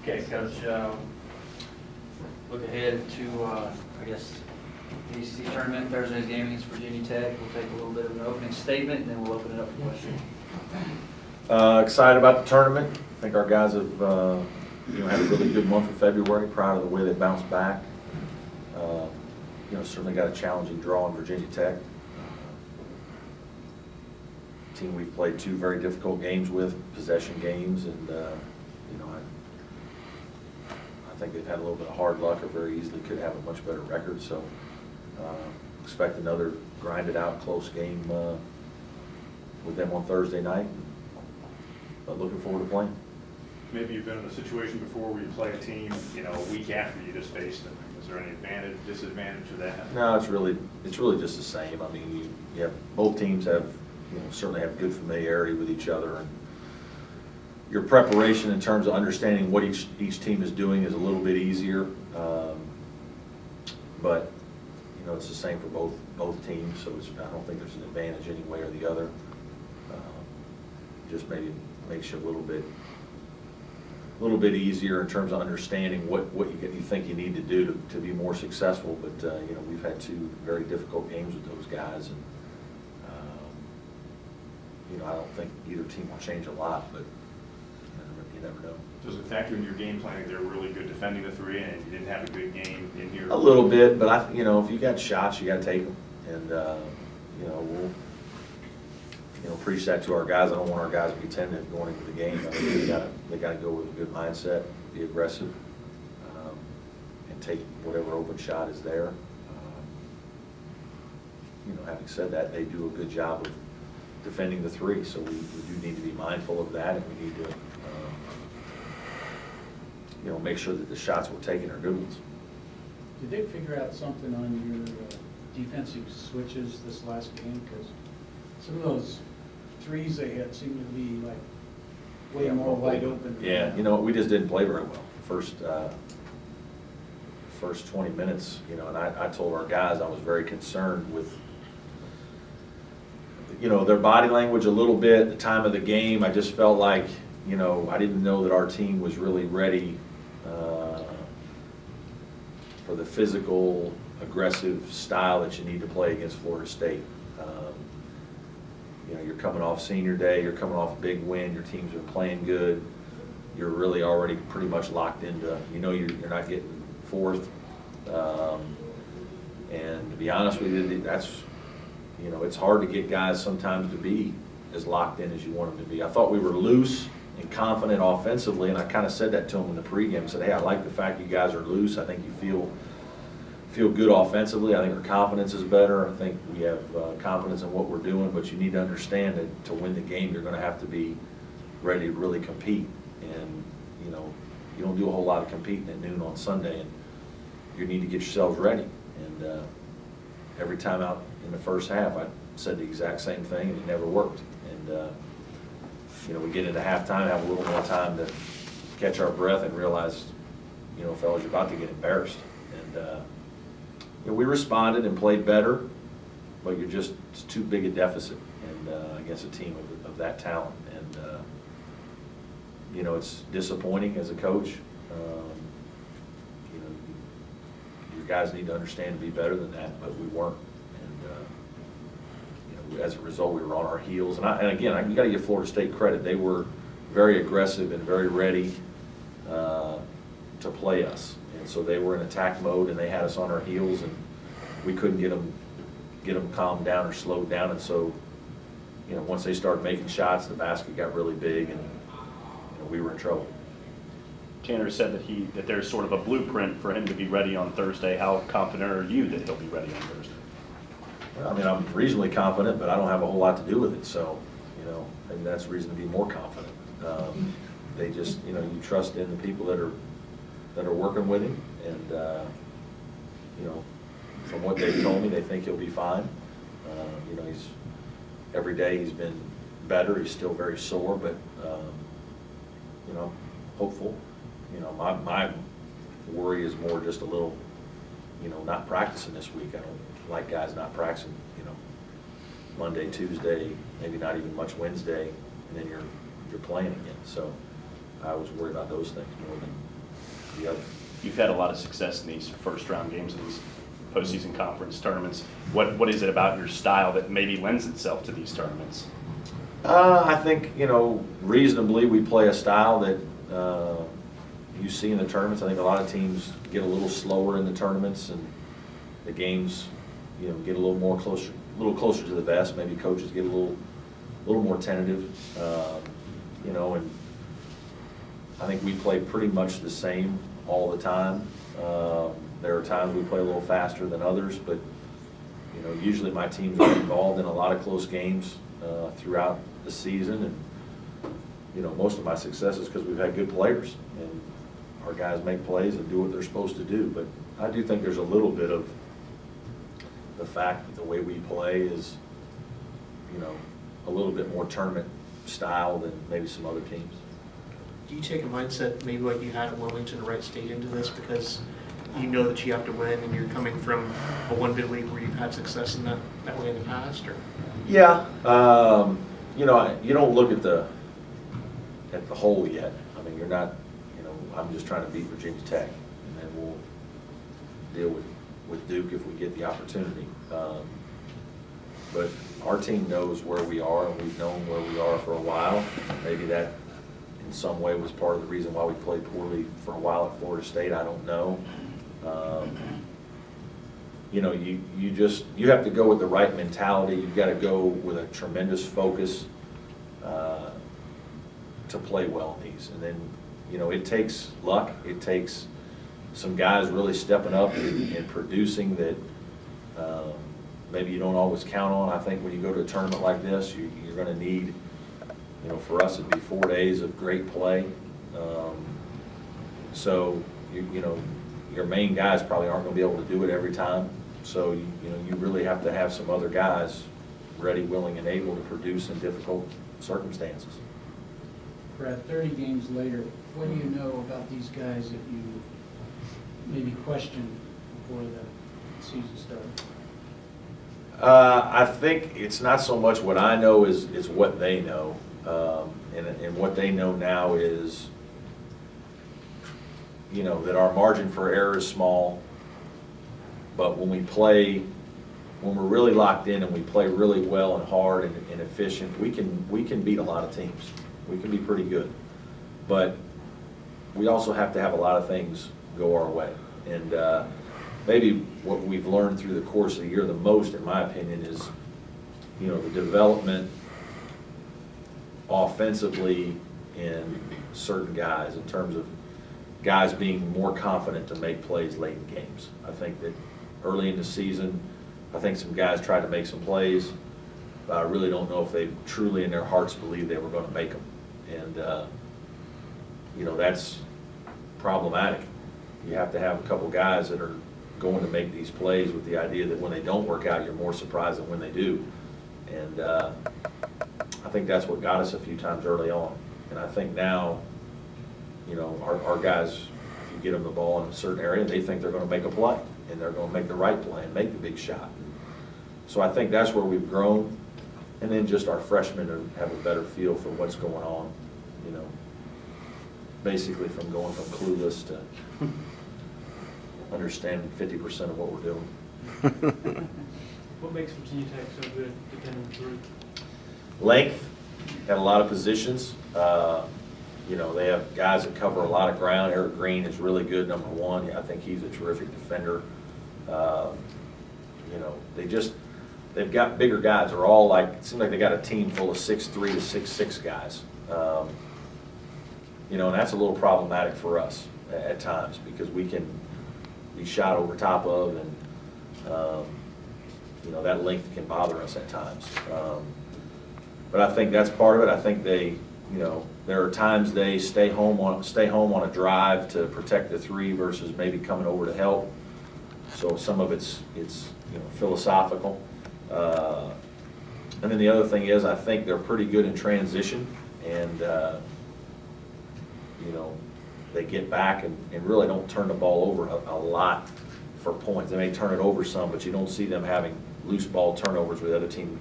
Okay, Coach, look ahead to, I guess, the ACC Tournament, Thursday's game against Virginia Tech. We'll take a little bit of an opening statement, and then we'll open it up for questions. Excited about the tournament. I think our guys have had a really good month of February. Proud of the way they bounced back. Certainly got a challenging draw in Virginia Tech. Team we've played two very difficult games with, possession games, and I think they've had a little bit of hard luck, or very easily could have a much better record. So expect another grinded out close game with them on Thursday night. But looking forward to playing. Maybe you've been in a situation before where you play a team, a week after you just faced them. Is there any advantage, disadvantage to that? No, it's really just the same. I mean, you have both teams have certainly have good familiarity with each other, and your preparation in terms of understanding what each team is doing is a little bit easier. But it's the same for both teams, so I don't think there's an advantage any way or the other. Just maybe makes you a little bit easier in terms of understanding what you think you need to do to be more successful. But we've had two very difficult games with those guys, and I don't think either team will change a lot, but you never know. Does it factor in your game planning? They're really good defending the three, and you didn't have a good game in here. A little bit, but if you got shots, you got to take them, and we'll preach that to our guys. I don't want our guys to be tentative going into the game. I mean, they got to go with a good mindset, be aggressive, and take whatever open shot is there. Having said that, they do a good job of defending the three, so we do need to be mindful of that, and we need to make sure that the shots we're taking are good ones. Did they figure out something on your defensive switches this last game? Because some of those threes they had seemed to be like way more wide open. Yeah, we just didn't play very well. First 20 minutes, and I told our guys I was very concerned with their body language a little bit, the time of the game. I just felt like, I didn't know that our team was really ready for the physical, aggressive style that you need to play against Florida State. You're coming off senior day, you're coming off a big win, your team's been playing good, you're really already pretty much locked into, you're not getting fourth. And to be honest with you, that's, it's hard to get guys sometimes to be as locked in as you want them to be. I thought we were loose and confident offensively, and I kind of said that to them in the pregame. I said, hey, I like the fact you guys are loose. I think you feel good offensively. I think our confidence is better. I think we have confidence in what we're doing, but you need to understand that to win the game, you're going to have to be ready to really compete. And, you don't do a whole lot of competing at noon on Sunday, and you need to get yourselves ready. And every time out in the first half, I said the exact same thing, and it never worked. And, we get into halftime, have a little more time to catch our breath and realize, fellas, you're about to get embarrassed. And we responded and played better, but it's too big a deficit and against a team of that talent. And, it's disappointing as a coach. Your guys need to understand to be better than that, but we weren't. And, as a result, we were on our heels. And again, you got to give Florida State credit. They were very aggressive and very ready to play us. And so they were in attack mode, and they had us on our heels, and we couldn't get them calmed down or slowed down. And so, once they started making shots, the basket got really big, and we were in trouble. Tanner said that there's sort of a blueprint for him to be ready on Thursday. How confident are you that he'll be ready on Thursday? Well, I'm reasonably confident, but I don't have a whole lot to do with it. So, maybe that's reason to be more confident. They just, you trust in the people that are working with him, and from what they've told me, they think he'll be fine. Every day he's been better. He's still very sore, but hopeful. My worry is more just a little, not practicing this week. I don't like guys not practicing, Monday, Tuesday, maybe not even much Wednesday, and then you're playing again. So I was worried about those things more Yep. You've had a lot of success in these first-round games, in these postseason conference tournaments. What is it about your style that maybe lends itself to these tournaments? I think, reasonably, we play a style that you see in the tournaments. I think a lot of teams get a little slower in the tournaments, and the games, get a little closer to the vest. Maybe coaches get a little more tentative, and I think we play pretty much the same all the time. There are times we play a little faster than others, but usually my teams are involved in a lot of close games throughout the season, and most of my success is because we've had good players and our guys make plays and do what they're supposed to do. But I do think there's a little bit of the fact that the way we play is, a little bit more tournament style than maybe some other teams. Do you take a mindset maybe like you had at Wilmington to Wright State into this because you know that you have to win and you're coming from a one-bid league where you've had success in that way in the past? Or? Yeah, you don't look at the whole yet. I mean, you're not, I'm just trying to beat Virginia Tech, and then we'll deal with Duke if we get the opportunity. But our team knows where we are, and we've known where we are for a while. Maybe that in some way was part of the reason why we played poorly for a while at Florida State. I don't know. You have to go with the right mentality. You've got to go with a tremendous focus to play well in these. And then, it takes luck. It takes some guys really stepping up and producing that maybe you don't always count on. I think when you go to a tournament like this, you're going to need, for us it'd be 4 days of great play. So, your main guys probably aren't going to be able to do it every time. So, you really have to have some other guys ready, willing, and able to produce in difficult circumstances. Brad, 30 games later, what do you know about these guys that you maybe questioned before the season started? I think it's not so much what I know is what they know. And what they know now is, that our margin for error is small. But when we're really locked in and we play really well and hard and efficient, we can beat a lot of teams. We can be pretty good. But we also have to have a lot of things go our way. And maybe what we've learned through the course of the year the most, in my opinion, is, the development offensively in certain guys in terms of guys being more confident to make plays late in games. I think that early in the season, I think some guys tried to make some plays, but I really don't know if they truly in their hearts believed they were going to make them. And, that's problematic. You have to have a couple guys that are going to make these plays with the idea that when they don't work out, you're more surprised than when they do. And I think that's what got us a few times early on. And I think now, our guys, if you get them the ball in a certain area, they think they're going to make a play, and they're going to make the right play and make the big shot. So I think that's where we've grown. And then just our freshmen have a better feel for what's going on, basically from going from clueless to understanding 50% of what we're doing. What makes Virginia Tech so good defending through? Length, at a lot of positions. They have guys that cover a lot of ground. Eric Green is really good, number one. I think he's a terrific defender. They've got bigger guys. They're all it seems like they got a team full of 6'3" to 6'6" guys. And that's a little problematic for us at times because we can be shot over top of, and that length can bother us at times. But I think that's part of it. I think they, there are times they stay home on a drive to protect the three versus maybe coming over to help. So some of it's philosophical. And then the other thing is I think they're pretty good in transition, and they get back and really don't turn the ball over a lot for points. They may turn it over some, but you don't see them having loose ball turnovers where the other team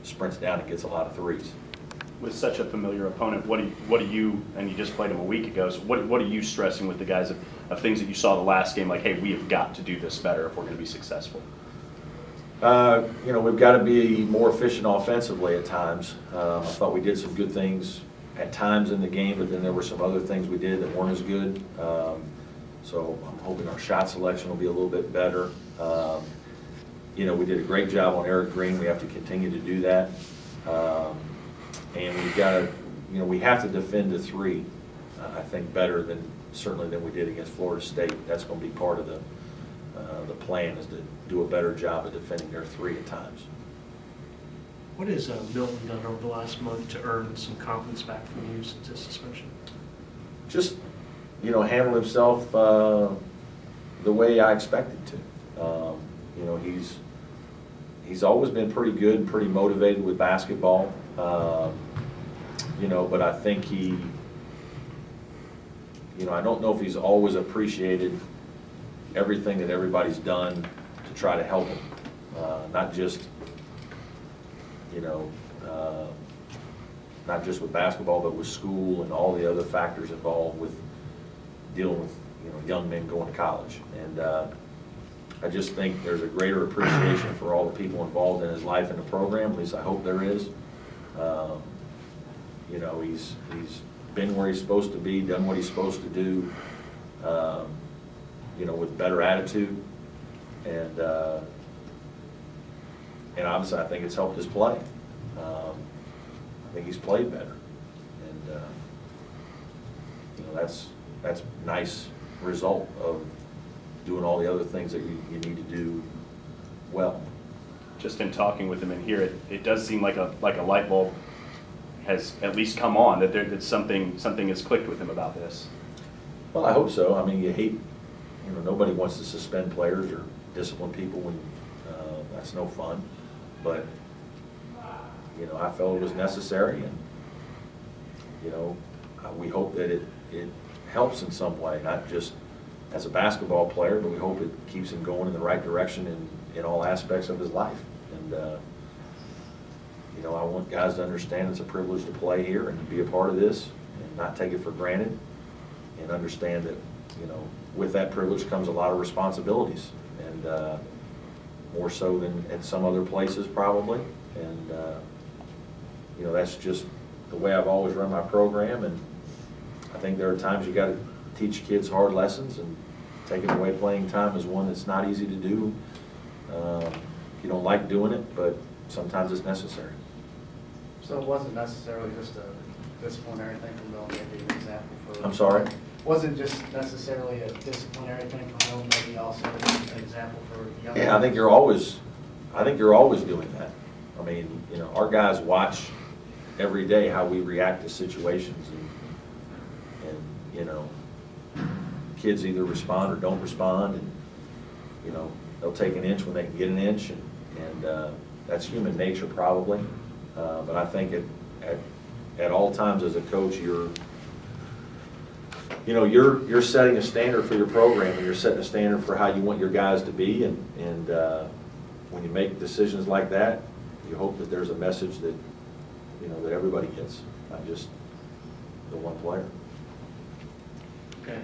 sprints down and gets a lot of threes. with such a familiar opponent, what do you, and you just played them a week ago, so what are you stressing with the guys of things that you saw the last game, like, hey, we have got to do this better if we're going to be successful? We've got to be more efficient offensively at times. I thought we did some good things at times in the game, but then there were some other things we did that weren't as good. So I'm hoping our shot selection will be a little bit better. We did a great job on Eric Green. We have to continue to do that. And we've got to, we have to defend the three, I think, better certainly than we did against Florida State. That's going to be part of the plan, is to do a better job of defending their three at times. What has Milton done over the last month to earn some confidence back from you since his suspension? Just, handle himself the way I expected to. He's always been pretty good, pretty motivated with basketball. But I think I don't know if he's always appreciated everything that everybody's done to try to help him. Not just with basketball, but with school and all the other factors involved with dealing with, young men going to college. And I just think there's a greater appreciation for all the people involved in his life in the program. At least I hope there is. He's been where he's supposed to be, done what he's supposed to do, with better attitude. And obviously I think it's helped his play. I think he's played better. And, that's a nice result of doing all the other things that you need to do well. Just in talking with him in here, it does seem like a light bulb has at least come on, that something has clicked with him about this. Well, I hope so. I mean, you hate, nobody wants to suspend players or discipline people when that's no fun. But, I felt it was necessary, and, we hope that it helps in some way, not just as a basketball player, but we hope it keeps him going in the right direction in all aspects of his life. And, I want guys to understand it's a privilege to play here and to be a part of this and not take it for granted, and understand that, with that privilege comes a lot of responsibilities, and more so than at some other places probably. And, that's just the way I've always run my program. And I think there are times you got to teach kids hard lessons, and taking away playing time is one that's not easy to do. You don't like doing it, but sometimes it's necessary. So it wasn't necessarily just a disciplinary thing from Bill, maybe an example for... I'm sorry? Wasn't just necessarily a disciplinary thing from Bill, maybe also an example for young... Yeah, I think you're always doing that. I mean, our guys watch every day how we react to situations, and kids either respond or don't respond, and they'll take an inch when they can get an inch, and that's human nature probably. But I think at all times as a coach, you're setting a standard for your program, and you're setting a standard for how you want your guys to be, and when you make decisions like that, you hope that there's a message that that everybody gets, not just the one player. Okay.